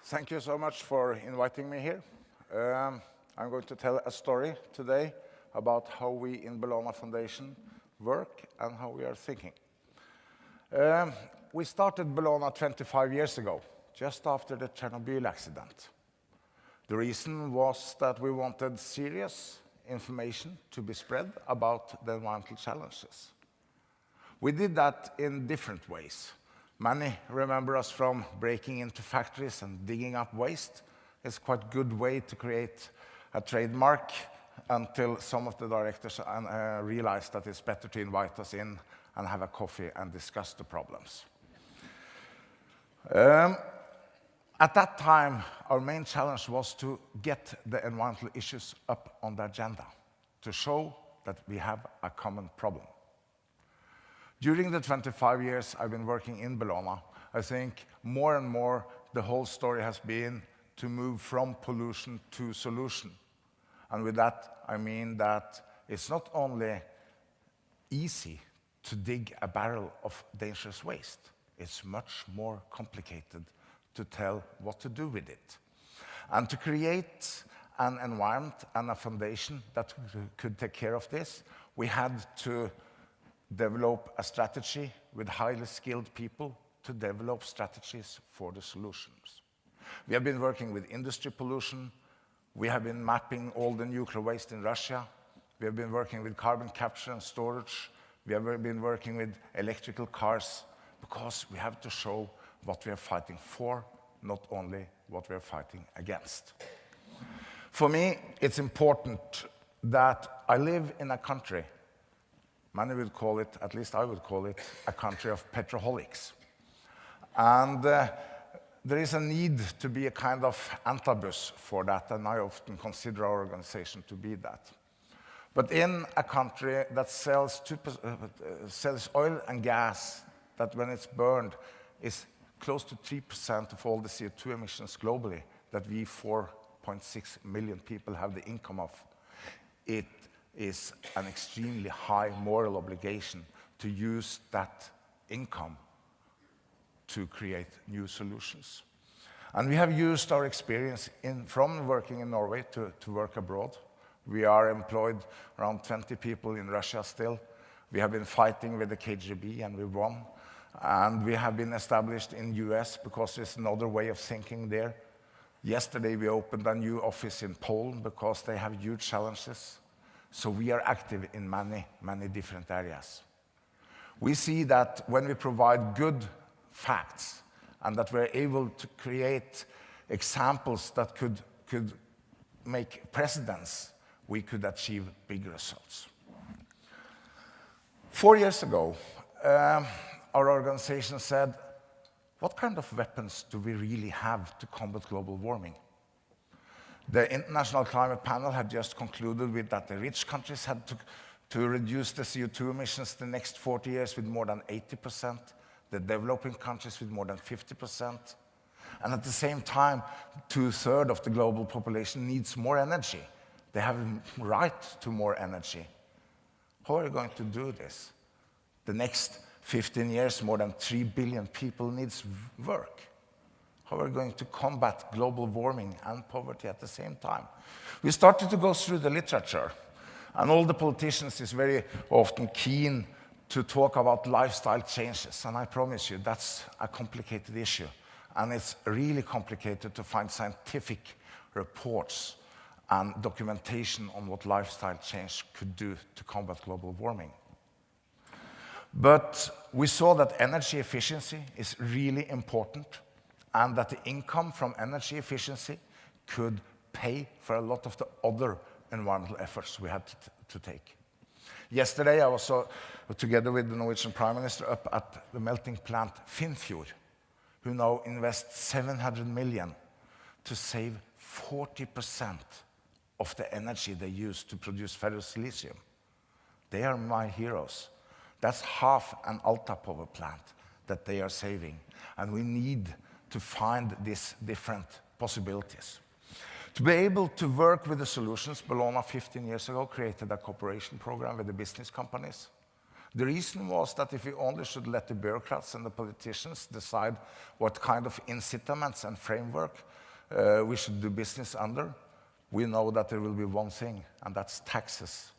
Thank you so much for inviting me here. I'm going to tell a story today about how we in Bellona Foundation work and how we are thinking. We started Bellona 25 years ago, just after the Chernobyl accident. The reason was that we wanted serious information to be spread about the environmental challenges. We did that in different ways. Many remember us from breaking into factories and digging up waste. It's quite a good way to create a trademark until some of the directors realized that it's better to invite us in and have a coffee and discuss the problems. At that time, our main challenge was to get the environmental issues up on the agenda, to show that we have a common problem. During the 25 years I've been working in Bellona, I think more and more the whole story has been to move from pollution to solution. And with that, I mean that it's not only easy to dig a barrel of dangerous waste, it's much more complicated to tell what to do with it. And to create an environment and a foundation that could take care of this, we had to develop a strategy with highly skilled people to develop strategies for the solutions. We have been working with industry pollution. We have been mapping all the nuclear waste in Russia. We have been working with carbon capture and storage. We have been working with electrical cars because we have to show what we are fighting for, not only what we are fighting against. For me, it's important that I live in a country, many would call it, at least I would call it, a country of petroholics. And there is a need to be a kind of antabus for that, and I often consider our organization to be that. But in a country that sells oil and gas, that when it's burned is close to 3% of all the CO2 emissions globally, that we 4.6 million people have the income of, it is an extremely high moral obligation to use that income to create new solutions. And we have used our experience from working in Norway to work abroad. We are employed around 20 people in Russia still. We have been fighting with the KGB and we won. And we have been established in the US because there's another way of thinking there. Yesterday we opened a new office in Poland because they have huge challenges. So we are active in many, many different areas. We see that when we provide good facts and that we're able to create examples that could make precedents, we could achieve big results. 4 years ago, our organization said, what kind of weapons do we really have to combat global warming? The International Climate Panel had just concluded with that the rich countries had to reduce the CO2 emissions the next 40 years with more than 80%, the developing countries with more than 50%. And at the same time, 2/3 of the global population needs more energy. They have a right to more energy. How are you going to do this? The next 15 years, more than 3 billion people needs work. How are we going to combat global warming and poverty at the same time? We started to go through the literature, and all the politicians is very often keen to talk about lifestyle changes, and I promise you that's a complicated issue, and it's really complicated to find scientific reports and documentation on what lifestyle change could do to combat global warming. But we saw that energy efficiency is really important, and that the income from energy efficiency could pay for a lot of the other environmental efforts we had to take. Yesterday, I was together with the Norwegian Prime Minister up at the melting plant Finnfjord, who now invests 700 million to save 40% of the energy they use to produce ferrosilicium. They are my heroes. That's half an Alta power plant that they are saving, and we need to find these different possibilities. To be able to work with the solutions, Bellona 15 years ago created a cooperation program with the business companies. The reason was that if we only should let the bureaucrats and the politicians decide what kind of incitments and framework we should do business under, we know that there will be one thing, and that's taxes.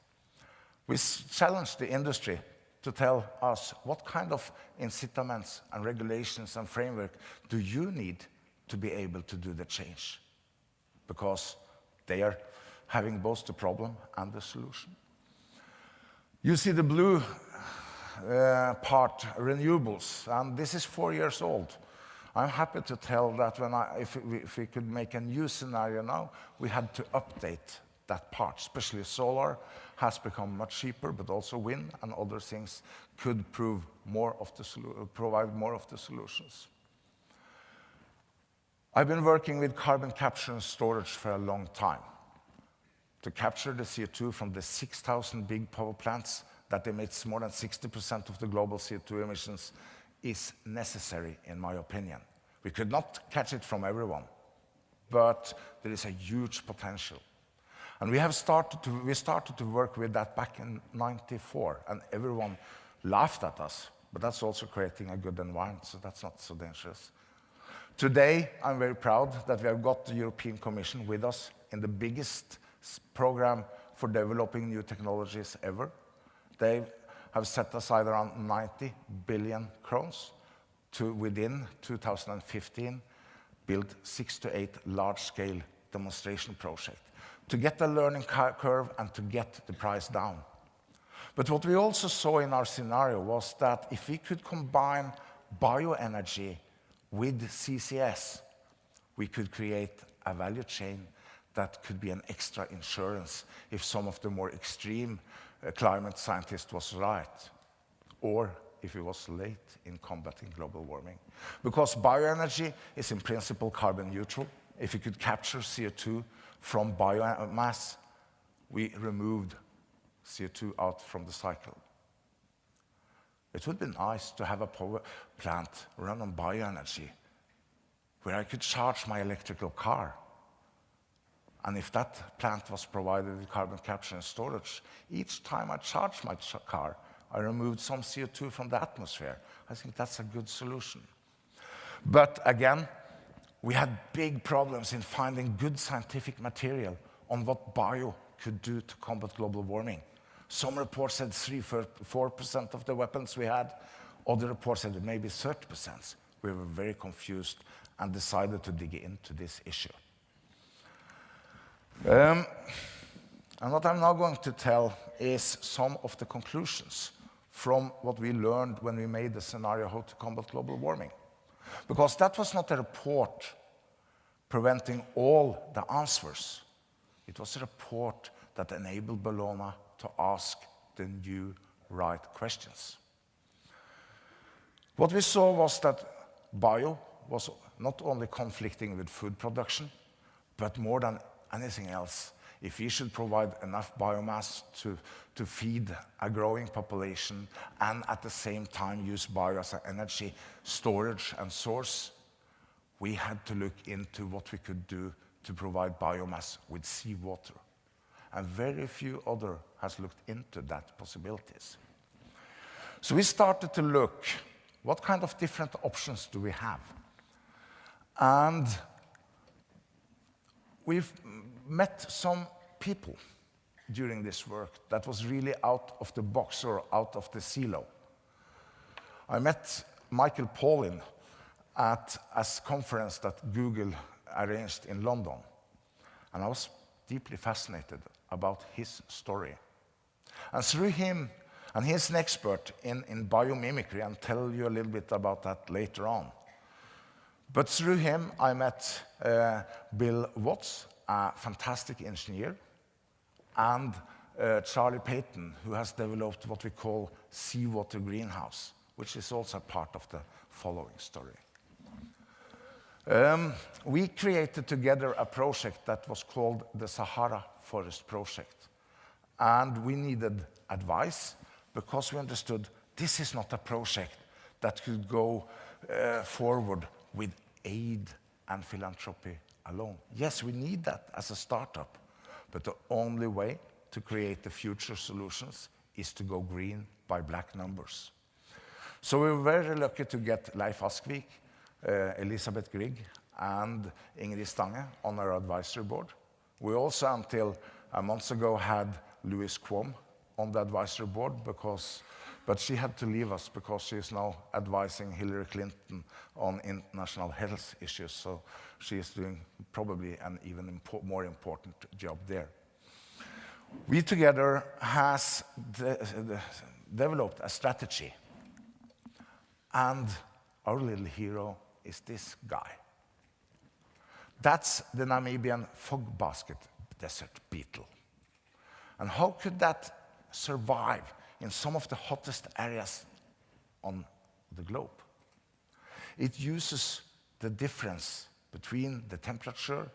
We challenged the industry to tell us what kind of incitments and regulations and framework do you need to be able to do the change? Because they are having both the problem and the solution. You see the blue part, renewables, and this is 4 years old. I'm happy to tell that if we could make a new scenario now, we had to update that part, especially solar has become much cheaper, but also wind and other things could provide more of the solutions. I've been working with carbon capture and storage for a long time to capture the CO2 from the 6,000 big power plants that emits more than 60% of the global CO2 emissions is necessary, in my opinion. We could not catch it from everyone, but there is a huge potential. And we started to work with that back in '94, and everyone laughed at us, but that's also creating a good environment, so that's not so dangerous. Today, I'm very proud that we have got the European Commission with us in the biggest program for developing new technologies ever. They have set aside around 90 billion crowns to, within 2015, build 6 to 8 large-scale demonstration projects to get the learning curve and to get the price down. But what we also saw in our scenario was that if we could combine bioenergy with CCS, we could create a value chain that could be an extra insurance if some of the more extreme climate scientist was right, or if he was late in combating global warming. Because bioenergy is in principle carbon neutral. If you could capture CO2 from biomass, we removed CO2 out from the cycle. It would be nice to have a power plant run on bioenergy where I could charge my electrical car. And if that plant was provided with carbon capture and storage, each time I charged my car, I removed some CO2 from the atmosphere. I think that's a good solution. But again, we had big problems in finding good scientific material on what bio could do to combat global warming. Some reports said 3-4% of the weapons we had. Other reports said maybe 30%. We were very confused and decided to dig into this issue. And what I'm now going to tell is some of the conclusions from what we learned when we made the scenario how to combat global warming. Because that was not a report preventing all the answers. It was a report that enabled Bellona to ask the new right questions. What we saw was that bio was not only conflicting with food production, but more than anything else, if we should provide enough biomass to feed a growing population and at the same time use bio as an energy storage and source, we had to look into what we could do to provide biomass with seawater. And very few other has looked into that possibilities. So we started to look, what kind of different options do we have? And we've met some people during this work that was really out of the box or out of the silo. I met Michael Paulin at a conference that Google arranged in London. And I was deeply fascinated about his story. And through him, and he's an expert in biomimicry, and tell you a little bit about that later on. But through him, I met Bill Watts, a fantastic engineer, and Charlie Payton, who has developed what we call seawater greenhouse, which is also part of the following story. We created together a project that was called the Sahara Forest Project. And we needed advice because we understood this is not a project that could go forward with aid and philanthropy alone. Yes, we need that as a startup, but the only way to create the future solutions is to go green by black numbers. So we were very lucky to get Leif Askvik, Elisabeth Grieg, and Ingrid Stange on our advisory board. We also, until a month ago, had Louise Quom on the advisory board, but she had to leave us because she is now advising Hillary Clinton on international health issues, so she is doing probably an even more important job there. We together has developed a strategy, and our little hero is this guy. That's the Namibian fog basket desert beetle. And how could that survive in some of the hottest areas on the globe? It uses the difference between the temperature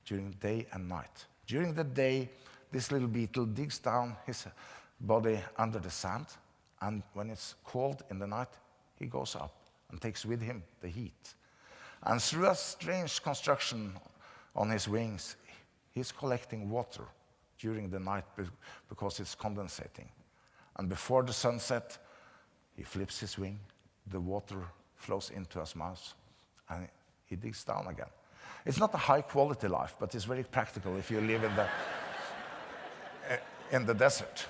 during day and night. During the day, this little beetle digs down his body under the sand, and when it's cold in the night, he goes up and takes with him the heat. And through a strange construction on his wings, he's collecting water during the night because it's condensating. And before the sunset, he flips his wing, the water flows into his mouth, and he digs down again. It's not a high-quality life, but it's very practical if you live in the desert.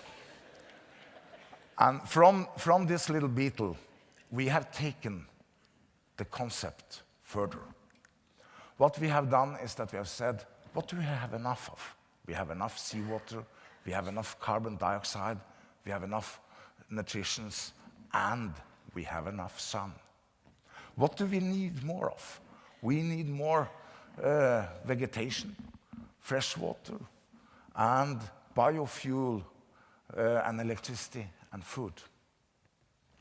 And from this little beetle, we have taken the concept further. What we have done is that we have said, what do we have enough of? We have enough seawater, we have enough carbon dioxide, we have enough nutrients, and we have enough sun. What do we need more of? We need more vegetation, fresh water, and biofuel, and electricity and food.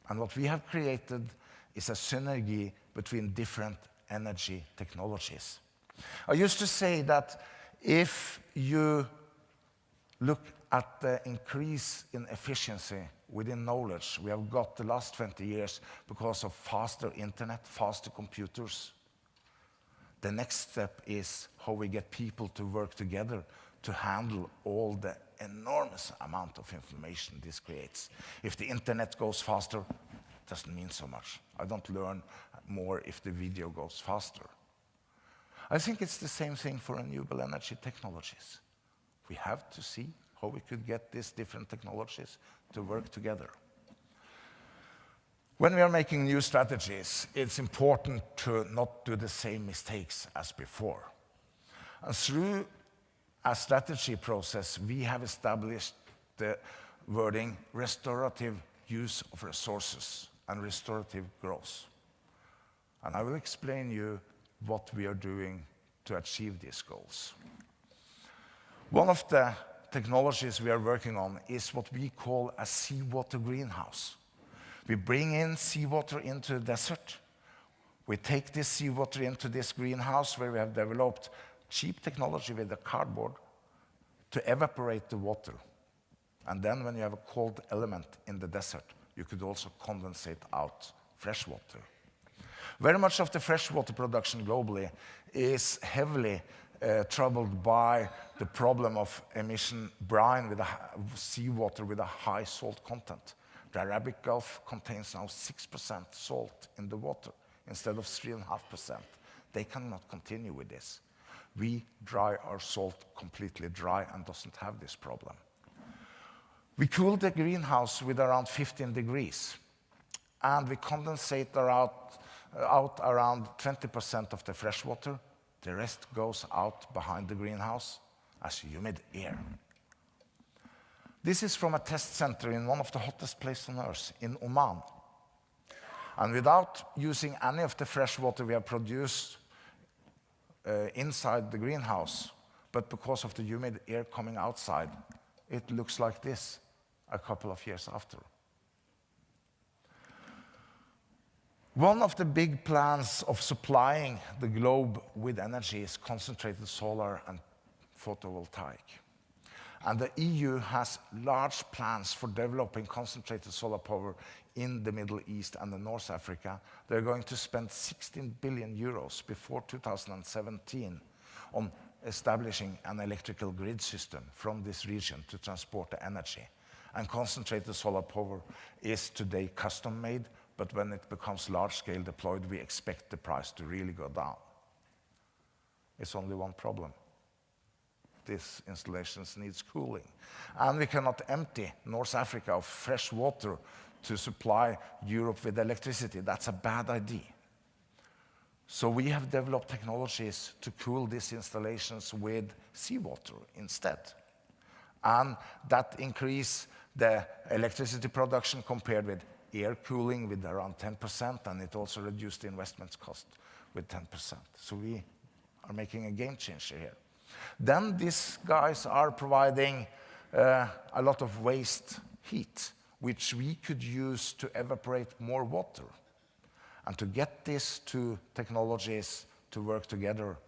And what we have created is a synergy between different energy technologies. I used to say that if you look at the increase in efficiency within knowledge we have got the last 20 years because of faster internet, faster computers, the next step is how we get people to work together to handle all the enormous amount of information this creates. If the internet goes faster, it doesn't mean so much. I don't learn more if the video goes faster. I think it's the same thing for renewable energy technologies. We have to see how we could get these different technologies to work together. When we are making new strategies, it's important to not do the same mistakes as before. And through a strategy process, we have established the wording restorative use of resources and restorative growth. And I will explain you what we are doing to achieve these goals. One of the technologies we are working on is what we call a seawater greenhouse. We bring in seawater into the desert. We take this seawater into this greenhouse where we have developed cheap technology with the cardboard to evaporate the water. And then when you have a cold element in the desert, you could also condensate out fresh water. Very much of the freshwater production globally is heavily troubled by the problem of emission brine with seawater with a high salt content. The Arabic Gulf contains now 6% salt in the water instead of 3.5%. They cannot continue with this. We dry our salt completely dry and doesn't have this problem. We cool the greenhouse with around 15 degrees, and we condensate out around 20% of the fresh water. The rest goes out behind the greenhouse as humid air. This is from a test center in one of the hottest places on earth, in Oman. And without using any of the fresh water we have produced inside the greenhouse, but because of the humid air coming outside, it looks like this a couple of years after. One of the big plans of supplying the globe with energy is concentrated solar and photovoltaic. And the EU has large plans for developing concentrated solar power in the Middle East and in North Africa. They're going to spend 16 billion euros before 2017 on establishing an electrical grid system from this region to transport the energy. And concentrated solar power is today custom made, but when it becomes large scale deployed, we expect the price to really go down. It's only one problem. These installations needs cooling. And we cannot empty North Africa of fresh water to supply Europe with electricity. That's a bad idea. So we have developed technologies to cool these installations with seawater instead. And that increase the electricity production compared with air cooling with around 10%, and it also reduced the investment cost with 10%. So we are making a game changer here. Then these guys are providing a lot of waste heat, which we could use to evaporate more water. And to get these two technologies to work together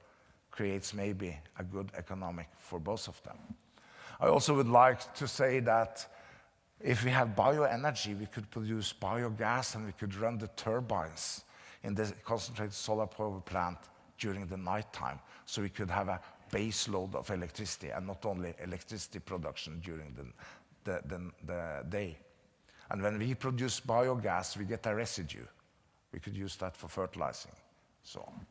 creates maybe a good economic for both of them. I also would like to say that if we have bioenergy, we could produce biogas and we could run the turbines in the concentrated solar power plant during the nighttime, so we could have a base load of electricity and not only electricity production during the day. And when we produce biogas, we get a residue. We could use that for fertilizing, so on.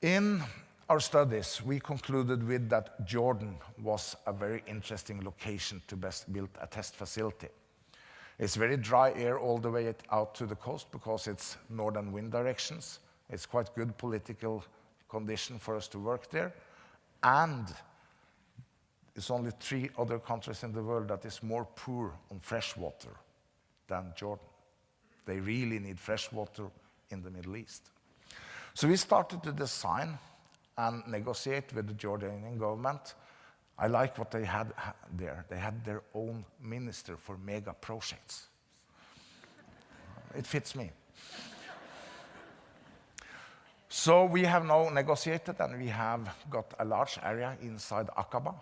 In our studies, we concluded with that Jordan was a very interesting location to best build a test facility. It's very dry air all the way out to the coast because it's northern wind directions. It's quite good political condition for us to work there. And it's only 3 other countries in the world that is more poor on fresh water than Jordan. They really need fresh water in the Middle East. So we started to design and negotiate with the Jordanian government. I like what they had there. They had their own minister for mega projects. It fits me. So we have now negotiated and we have got a large area inside Aqaba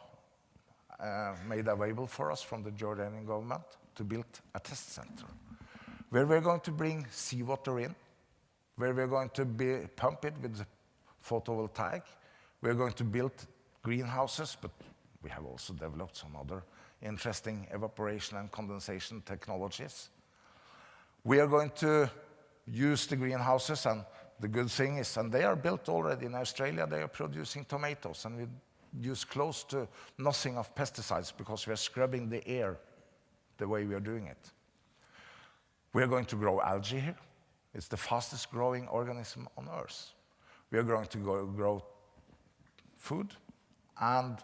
made available for us from the Jordanian government to build a test center, where we're going to bring seawater in, where we're going to pump it with photovoltaic. We're going to build greenhouses, but we have also developed some other interesting evaporation and condensation technologies. We are going to use the greenhouses, and the good thing is, and they are built already in Australia, they are producing tomatoes, and we use close to nothing of pesticides because we are scrubbing the air the way we are doing it. We are going to grow algae here. It's the fastest growing organism on Earth. We are going to grow food, and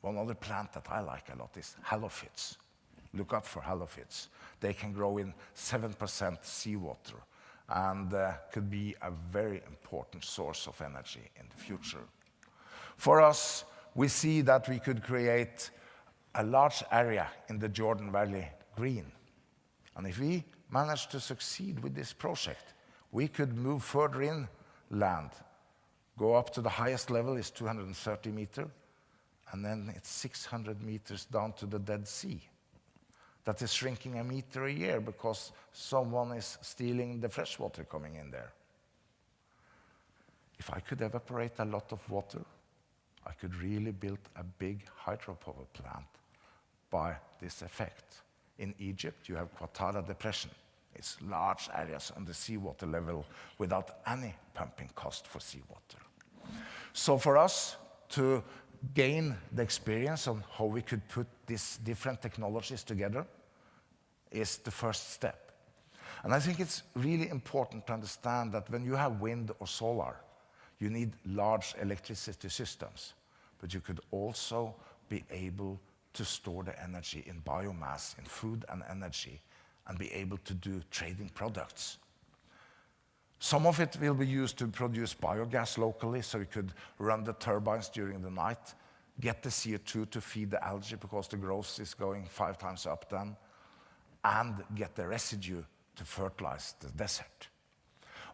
one other plant that I like a lot is halophytes. Look out for halophytes. They can grow in 7% seawater and could be a very important source of energy in the future. For us, we see that we could create a large area in the Jordan Valley green. And if we manage to succeed with this project, we could move further inland, go up to the highest level is 230 meters, and then it's 600 meters down to the Dead Sea. That is shrinking a meter a year because someone is stealing the fresh water coming in there. If I could evaporate a lot of water, I could really build a big hydropower plant by this effect. In Egypt, you have Qattara Depression. It's large areas on the seawater level without any pumping cost for seawater. So for us to gain the experience on how we could put these different technologies together is the first step. And I think it's really important to understand that when you have wind or solar, you need large electricity systems, but you could also be able to store the energy in biomass, in food and energy, and be able to do trading products. Some of it will be used to produce biogas locally, so we could run the turbines during the night, get the CO2 to feed the algae because the growth is going 5 times up then, and get the residue to fertilize the desert.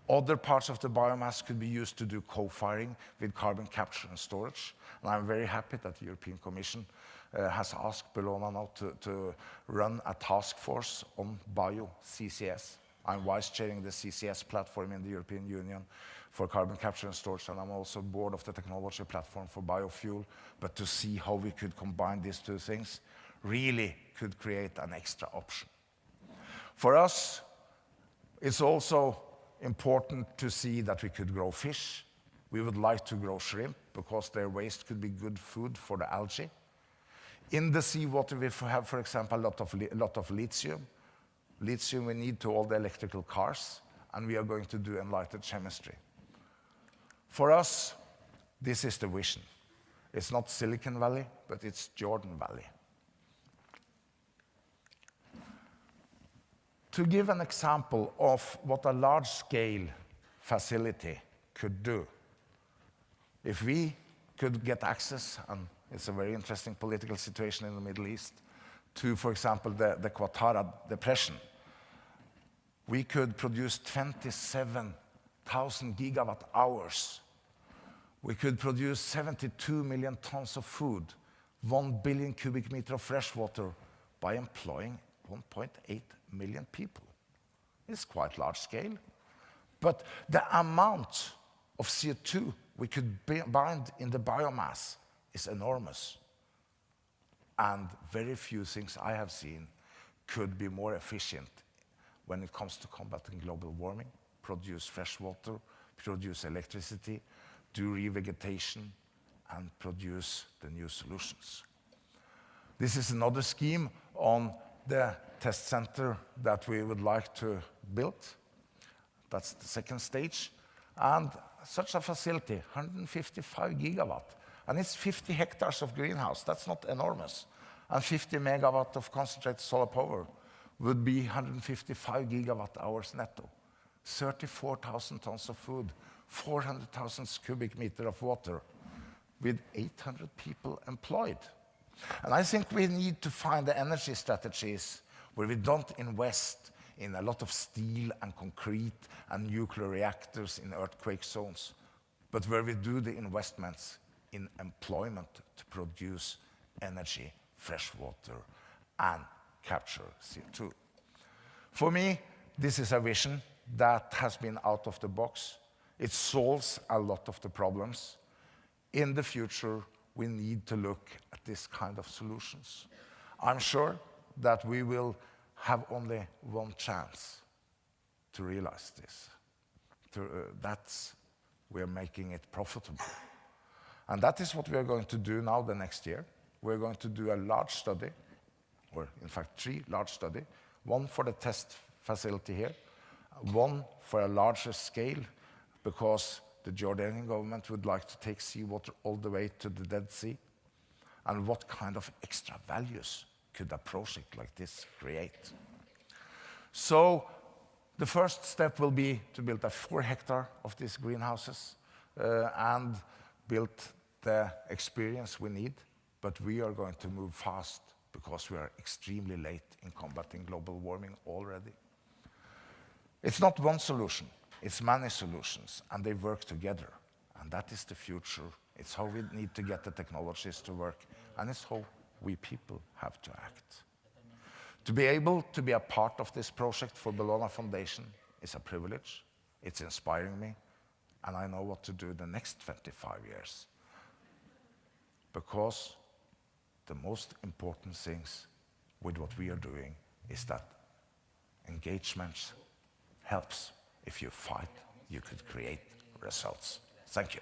Other parts of the biomass could be used to do co-firing with carbon capture and storage. And I'm very happy that the European Commission has asked Bellona now to run a task force on bio-CCS. I'm vice-chairing the CCS platform in the European Union for carbon capture and storage, and I'm also board of the technology platform for biofuel, but to see how we could combine these two things. really could create an extra option. For us, it's also important to see that we could grow fish. We would like to grow shrimp because their waste could be good food for the algae. In the seawater, we have, for example, a lot of lithium. Lithium we need to all the electrical cars, and we are going to do enlightened chemistry. For us, this is the vision. It's not Silicon Valley, but it's Jordan Valley. To give an example of what a large-scale facility could do, if we could get access, and it's a very interesting political situation in the Middle East, to, for example, the Qatar Depression, we could produce 27,000 gigawatt hours. We could produce 72 million tons of food, 1 billion cubic meter of fresh water by employing 1.8 million people. It's quite large scale. But the amount of CO2 we could bind in the biomass is enormous. And very few things I have seen could be more efficient when it comes to combating global warming, produce fresh water, produce electricity, do revegetation, and produce the new solutions. This is another scheme on the test center that we would like to build. That's the second stage. And such a facility, 155 gigawatt, and it's 50 hectares of greenhouse. That's not enormous. And 50 megawatt of concentrated solar power would be 155 gigawatt hours netto, 34,000 tons of food, 400,000 cubic meter of water, with 800 people employed. And I think we need to find the energy strategies where we don't invest in a lot of steel and concrete and nuclear reactors in earthquake zones, but where we do the investments in employment to produce energy, fresh water, and capture CO2. For me, this is a vision that has been out of the box. It solves a lot of the problems. In the future, we need to look at this kind of solutions. I'm sure that we will have only one chance to realize this. We're making it profitable. And that is what we are going to do now the next year. We're going to do a large study, or in fact 3 large studies, one for the test facility here, one for a larger scale, because the Jordanian government would like to take seawater all the way to the Dead Sea. And what kind of extra values could a project like this create? So the first step will be to build a 4 hectare of these greenhouses and build the experience we need. But we are going to move fast because we are extremely late in combating global warming already. It's not one solution, it's many solutions, and they work together. And that is the future. It's how we need to get the technologies to work, and it's how we people have to act. To be able to be a part of this project for Bellona Foundation is a privilege. It's inspiring me, and I know what to do the next 25 years. Because the most important things with what we are doing is that engagement helps. If you fight, you could create results. Thank you.